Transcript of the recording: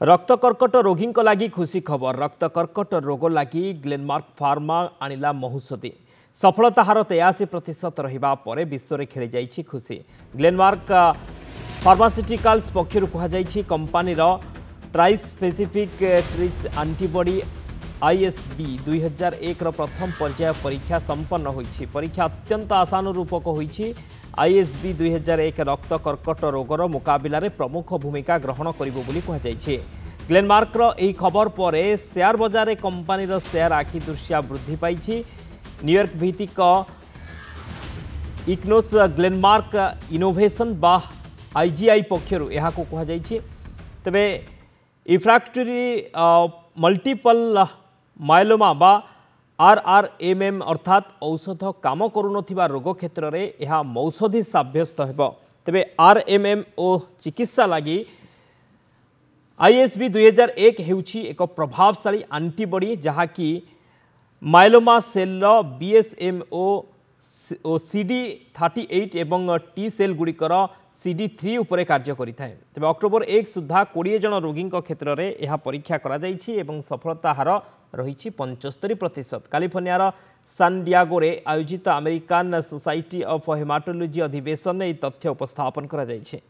रक्त कर्कट रोगी लगी खुशी खबर। रक्त कर्कट रोग लगी ग्लेनमार्क फार्मा आनिला महुषधि सफलता हार 83% रहिबा परे विश्व में खेली जाइछि खुशी। ग्लेनमार्क फार्मास्यूटिकल्स पक्षर कहुई कंपानी ट्राइस्पेसिफिक ट्रिच एंटीबॉडी ISB 2001 प्रथम पर्याय परीक्षा संपन्न होइछि। परीक्षा अत्यंत आशानुरूपक होइछि। ISB 2001 रक्त कर्कट रोगर मुकाबिला प्रमुख भूमिका ग्रहण करिबो बोली कहुई। ग्लेनमार्क यह खबर पर शेयर बजार कंपानी शेयर आखि दृश्या वृद्धि पाई। न्यूयॉर्क भित्तिक इग्नोस ग्लेनमार्क इनोवेशन बा IGI पक्षर यह कहुई। तेबे रिफ्रैक्टरी मल्टीपल मायलोमा बा RRMM अर्थात औषध काम करुनथिबा रोग क्षेत्र में यह मौषधि साब्यस्त हेब। तेबे RMM ओ चिकित्सा लगी ISB 2001 हेउछि एक प्रभावशाली एंटीबॉडी जहाँकि मायलोमा सेल BSMO CD38 एवं T सेल गुड़िकर CD3 उपरे कार्य करिथाय। तेबे अक्टोबर 1 सुधा 20 जन रोगी क्षेत्र में यह परीक्षा करा जाइछि एवं सफलता हार रही 75%। कैलिफोर्नियार सान डियागो रे आयोजित अमेरिकन सोसाइटी ऑफ हेमाटोलॉजी अधिवेशन में यह तथ्य उपस्थापन करा जाइछि।